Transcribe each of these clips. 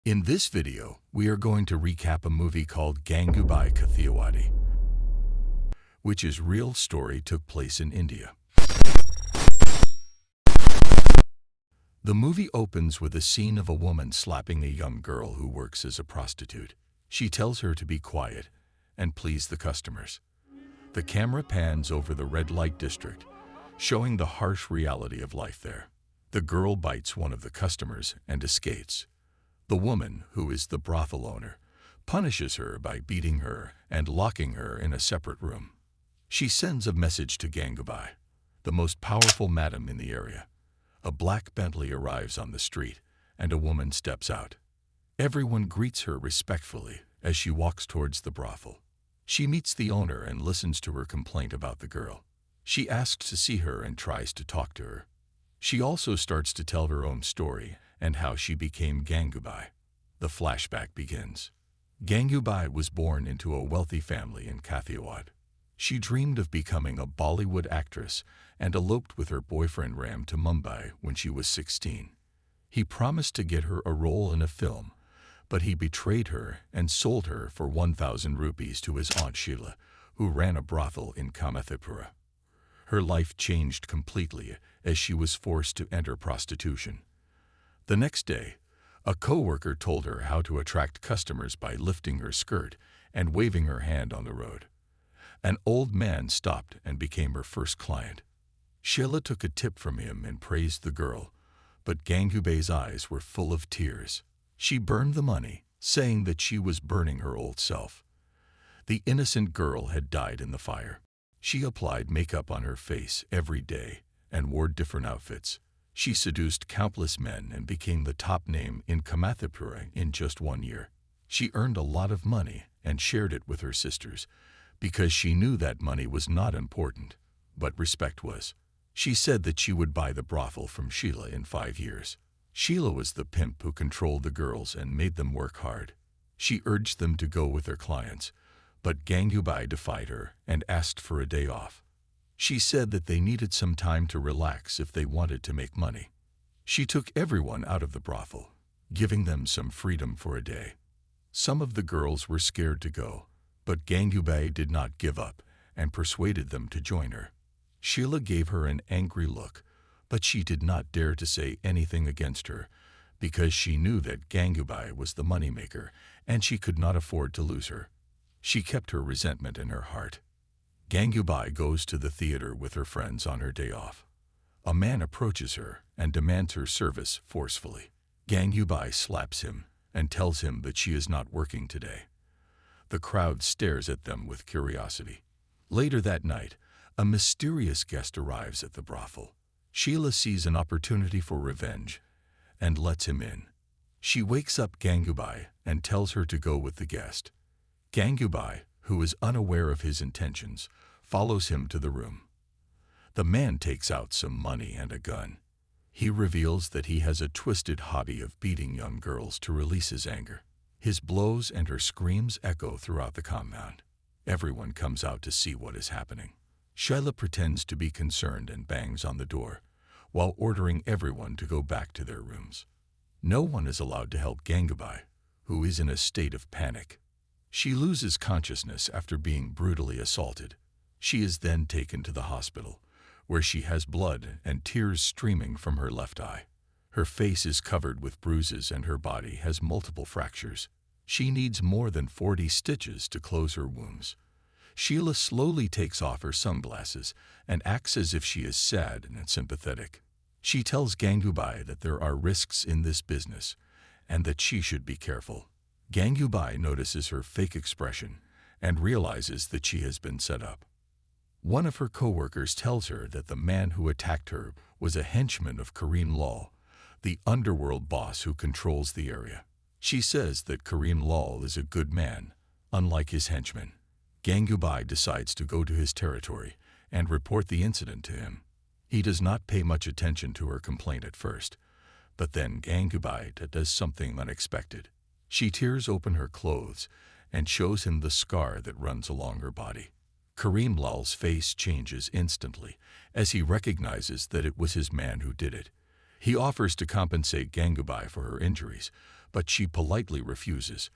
In this video, we are going to recap a movie called Gangubai Kathiawadi, which is real story took place in India. The movie opens with a scene of a woman slapping a young girl who works as a prostitute. She tells her to be quiet and please the customers. The camera pans over the red light district, showing the harsh reality of life there. The girl bites one of the customers and escapes. The woman, who is the brothel owner, punishes her by beating her and locking her in a separate room. She sends a message to Gangubai, the most powerful madam in the area. A black Bentley arrives on the street, and a woman steps out. Everyone greets her respectfully as she walks towards the brothel. She meets the owner and listens to her complaint about the girl. She asks to see her and tries to talk to her. She also starts to tell her own story and how she became Gangubai. The flashback begins. Gangubai was born into a wealthy family in Kathiawadi. She dreamed of becoming a Bollywood actress and eloped with her boyfriend Ram to Mumbai when she was 16. He promised to get her a role in a film, but he betrayed her and sold her for 1,000 rupees to his aunt Sheila, who ran a brothel in Kamathipura. Her life changed completely as she was forced to enter prostitution. The next day, a co-worker told her how to attract customers by lifting her skirt and waving her hand on the road. An old man stopped and became her first client. Sheila took a tip from him and praised the girl, but Gangubai's eyes were full of tears. She burned the money, saying that she was burning her old self. The innocent girl had died in the fire. She applied makeup on her face every day and wore different outfits. She seduced countless men and became the top name in Kamathipura in just 1 year. She earned a lot of money and shared it with her sisters because she knew that money was not important, but respect was. She said that she would buy the brothel from Sheila in 5 years. Sheila was the pimp who controlled the girls and made them work hard. She urged them to go with their clients, but Gangubai defied her and asked for a day off. She said that they needed some time to relax if they wanted to make money. She took everyone out of the brothel, giving them some freedom for a day. Some of the girls were scared to go, but Gangubai did not give up and persuaded them to join her. Sheila gave her an angry look, but she did not dare to say anything against her because she knew that Gangubai was the moneymaker and she could not afford to lose her. She kept her resentment in her heart. Gangubai goes to the theater with her friends on her day off. A man approaches her and demands her service forcefully. Gangubai slaps him and tells him that she is not working today. The crowd stares at them with curiosity. Later that night, a mysterious guest arrives at the brothel. Sheila sees an opportunity for revenge and lets him in. She wakes up Gangubai and tells her to go with the guest. Gangubai, who is unaware of his intentions, follows him to the room. The man takes out some money and a gun. He reveals that he has a twisted hobby of beating young girls to release his anger. His blows and her screams echo throughout the compound. Everyone comes out to see what is happening. Sheila pretends to be concerned and bangs on the door, while ordering everyone to go back to their rooms. No one is allowed to help Gangubai, who is in a state of panic. She loses consciousness after being brutally assaulted. She is then taken to the hospital, where she has blood and tears streaming from her left eye. Her face is covered with bruises and her body has multiple fractures. She needs more than 40 stitches to close her wounds. Sheila slowly takes off her sunglasses and acts as if she is sad and sympathetic. She tells Gangubai that there are risks in this business and that she should be careful. Gangubai notices her fake expression and realizes that she has been set up. One of her co-workers tells her that the man who attacked her was a henchman of Kareem Lal, the underworld boss who controls the area. She says that Kareem Lal is a good man, unlike his henchman. Gangubai decides to go to his territory and report the incident to him. He does not pay much attention to her complaint at first, but then Gangubai does something unexpected. She tears open her clothes and shows him the scar that runs along her body. Kareem Lal's face changes instantly as he recognizes that it was his man who did it. He offers to compensate Gangubai for her injuries, but she politely refuses.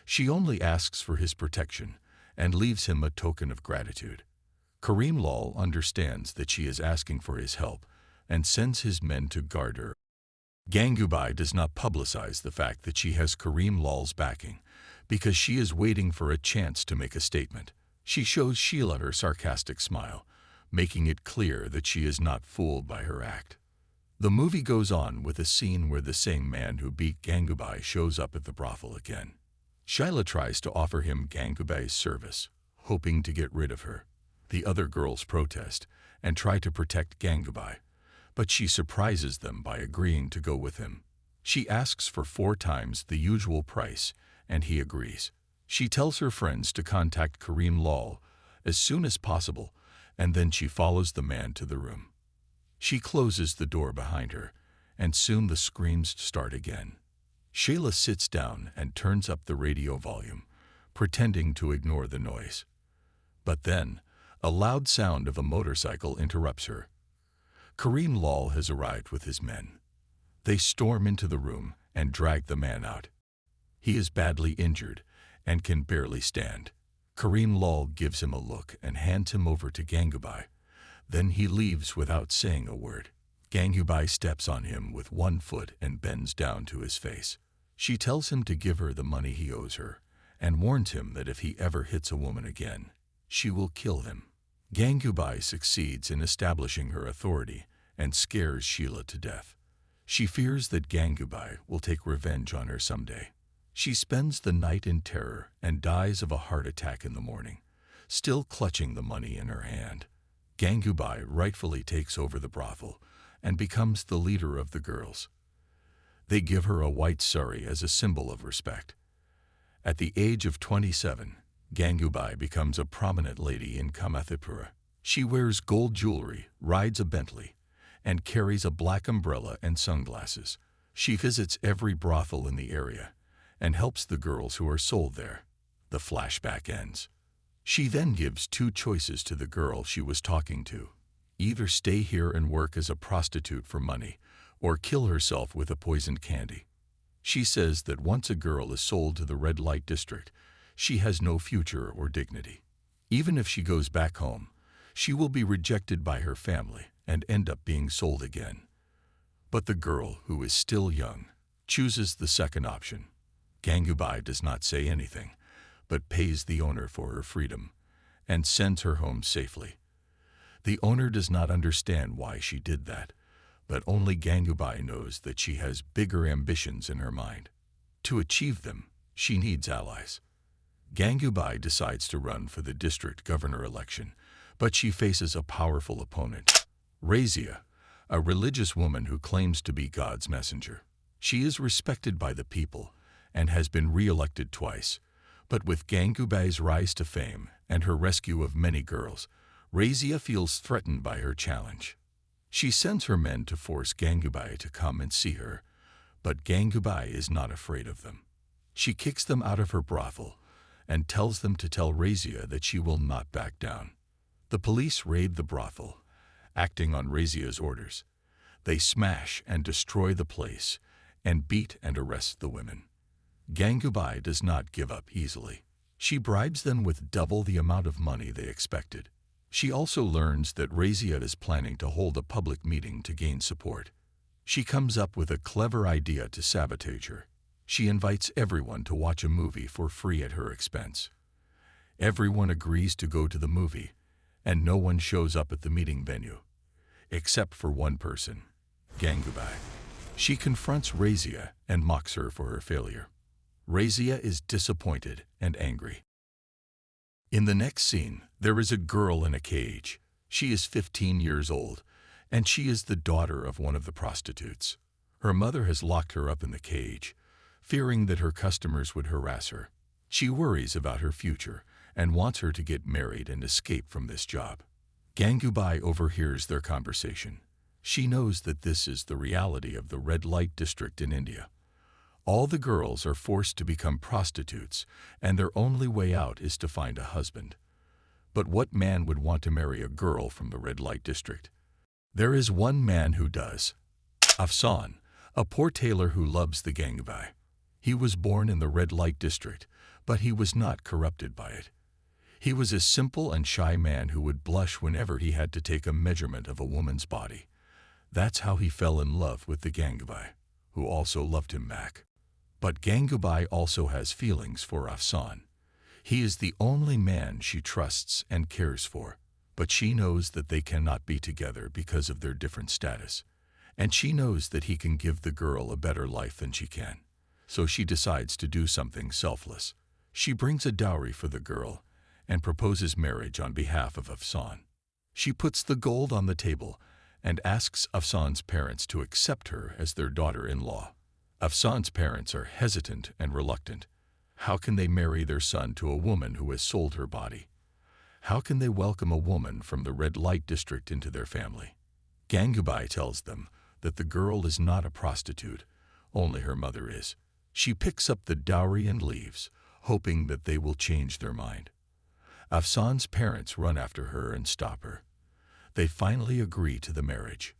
She only asks for his protection and leaves him a token of gratitude. Kareem Lal understands that she is asking for his help and sends his men to guard her. Gangubai does not publicize the fact that she has Kareem Lal's backing because she is waiting for a chance to make a statement. She shows Sheila her sarcastic smile, making it clear that she is not fooled by her act. The movie goes on with a scene where the same man who beat Gangubai shows up at the brothel again. Sheila tries to offer him Gangubai's service, hoping to get rid of her. The other girls protest and try to protect Gangubai, but she surprises them by agreeing to go with him. She asks for 4 times the usual price, and he agrees. She tells her friends to contact Kareem Lal as soon as possible, and then she follows the man to the room. She closes the door behind her, and soon the screams start again. Sheila sits down and turns up the radio volume, pretending to ignore the noise. But then, a loud sound of a motorcycle interrupts her. Kareem Lal has arrived with his men. They storm into the room and drag the man out. He is badly injured and can barely stand. Kareem Lal gives him a look and hands him over to Gangubai. Then he leaves without saying a word. Gangubai steps on him with one foot and bends down to his face. She tells him to give her the money he owes her and warns him that if he ever hits a woman again, she will kill him. Gangubai succeeds in establishing her authority and scares Sheila to death. She fears that Gangubai will take revenge on her someday. She spends the night in terror and dies of a heart attack in the morning, still clutching the money in her hand. Gangubai rightfully takes over the brothel and becomes the leader of the girls. They give her a white sari as a symbol of respect. At the age of 27, Gangubai becomes a prominent lady in Kamathipura. She wears gold jewelry, rides a Bentley, and carries a black umbrella and sunglasses. She visits every brothel in the area and helps the girls who are sold there. The flashback ends. She then gives 2 choices to the girl she was talking to. Either stay here and work as a prostitute for money, or kill herself with a poisoned candy. She says that once a girl is sold to the red light district, she has no future or dignity. Even if she goes back home, she will be rejected by her family and end up being sold again. But the girl, who is still young, chooses the second option. Gangubai does not say anything, but pays the owner for her freedom and sends her home safely. The owner does not understand why she did that, but only Gangubai knows that she has bigger ambitions in her mind. To achieve them, she needs allies. Gangubai decides to run for the district governor election, but she faces a powerful opponent, Razia, a religious woman who claims to be God's messenger. She is respected by the people and has been re-elected twice, but with Gangubai's rise to fame and her rescue of many girls, Razia feels threatened by her challenge. She sends her men to force Gangubai to come and see her, but Gangubai is not afraid of them. She kicks them out of her brothel and tells them to tell Razia that she will not back down. The police raid the brothel, acting on Razia's orders. They smash and destroy the place and beat and arrest the women. Gangubai does not give up easily. She bribes them with double the amount of money they expected. She also learns that Razia is planning to hold a public meeting to gain support. She comes up with a clever idea to sabotage her. She invites everyone to watch a movie for free at her expense. Everyone agrees to go to the movie, and no one shows up at the meeting venue, except for one person, Gangubai. She confronts Razia and mocks her for her failure. Razia is disappointed and angry. In the next scene, there is a girl in a cage. She is 15 years old, and she is the daughter of one of the prostitutes. Her mother has locked her up in the cage, fearing that her customers would harass her. She worries about her future and wants her to get married and escape from this job. Gangubai overhears their conversation. She knows that this is the reality of the red light district in India. All the girls are forced to become prostitutes, and their only way out is to find a husband. But what man would want to marry a girl from the red light district? There is one man who does. Afsan, a poor tailor who loves the Gangubai. He was born in the red light district, but he was not corrupted by it. He was a simple and shy man who would blush whenever he had to take a measurement of a woman's body. That's how he fell in love with the Gangubai, who also loved him back. But Gangubai also has feelings for Afsan. He is the only man she trusts and cares for, but she knows that they cannot be together because of their different status. And she knows that he can give the girl a better life than she can. So she decides to do something selfless. She brings a dowry for the girl and proposes marriage on behalf of Afsan. She puts the gold on the table and asks Afsan's parents to accept her as their daughter-in-law. Afsan's parents are hesitant and reluctant. How can they marry their son to a woman who has sold her body? How can they welcome a woman from the red light district into their family? Gangubai tells them that the girl is not a prostitute, only her mother is. She picks up the dowry and leaves, hoping that they will change their mind. Afsan's parents run after her and stop her. They finally agree to the marriage.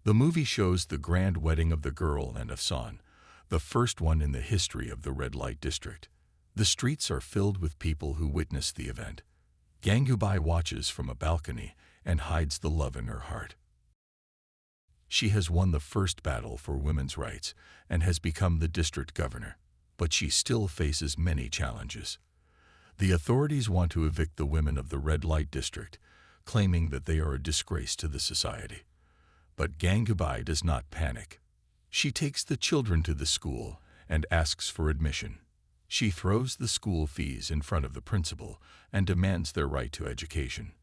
The movie shows the grand wedding of the girl and Afsan, the first one in the history of the red light district. The streets are filled with people who witness the event. Gangubai watches from a balcony and hides the love in her heart. She has won the first battle for women's rights and has become the district governor, but she still faces many challenges. The authorities want to evict the women of the red light district, claiming that they are a disgrace to the society. But Gangubai does not panic. She takes the children to the school and asks for admission. She throws the school fees in front of the principal and demands their right to education.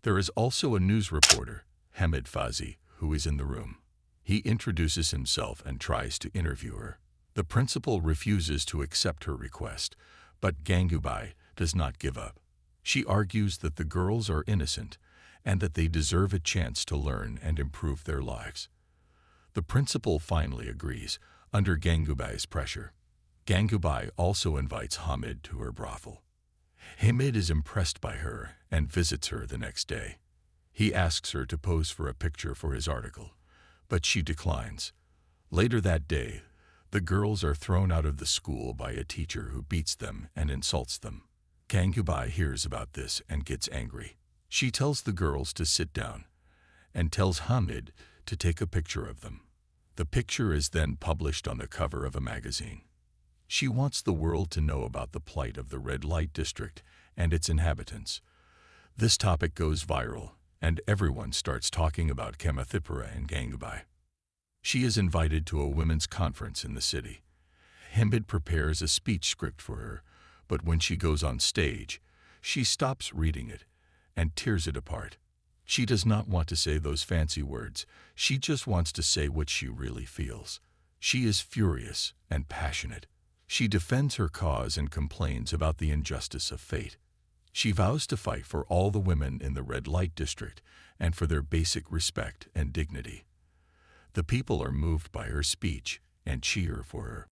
There is also a news reporter, Hamid Fazi, who is in the room. He introduces himself and tries to interview her. The principal refuses to accept her request, but Gangubai does not give up. She argues that the girls are innocent and that they deserve a chance to learn and improve their lives. The principal finally agrees, under Gangubai's pressure. Gangubai also invites Hamid to her brothel. Hamid is impressed by her and visits her the next day. He asks her to pose for a picture for his article, but she declines. Later that day, the girls are thrown out of the school by a teacher who beats them and insults them. Gangubai hears about this and gets angry. She tells the girls to sit down and tells Hamid to take a picture of them. The picture is then published on the cover of a magazine. She wants the world to know about the plight of the red light district and its inhabitants. This topic goes viral, and everyone starts talking about Kamathipura and Gangubai. She is invited to a women's conference in the city. Hamid prepares a speech script for her, but when she goes on stage, she stops reading it and tears it apart. She does not want to say those fancy words. She just wants to say what she really feels. She is furious and passionate. She defends her cause and complains about the injustice of fate. She vows to fight for all the women in the red light district and for their basic respect and dignity. The people are moved by her speech and cheer for her.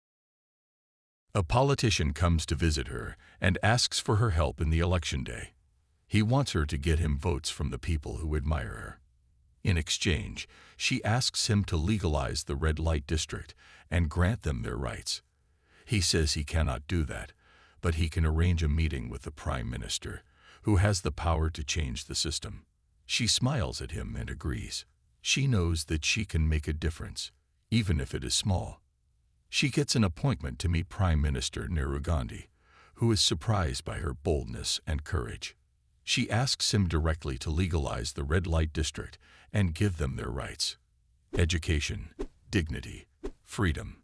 A politician comes to visit her and asks for her help in the election day. He wants her to get him votes from the people who admire her. In exchange, she asks him to legalize the red light district and grant them their rights. He says he cannot do that, but he can arrange a meeting with the Prime Minister, who has the power to change the system. She smiles at him and agrees. She knows that she can make a difference, even if it is small. She gets an appointment to meet Prime Minister Nehru Gandhi, who is surprised by her boldness and courage. She asks him directly to legalize the red light district and give them their rights: education, dignity, freedom.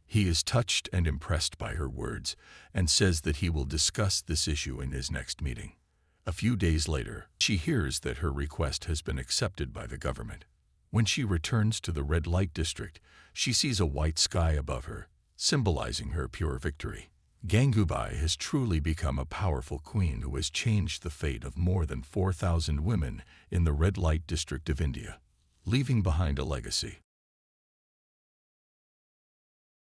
He is touched and impressed by her words and says that he will discuss this issue in his next meeting. A few days later, she hears that her request has been accepted by the government. When she returns to the red light district, she sees a white sky above her, symbolizing her pure victory. Gangubai has truly become a powerful queen who has changed the fate of more than 4,000 women in the red light district of India. leaving behind a legacy.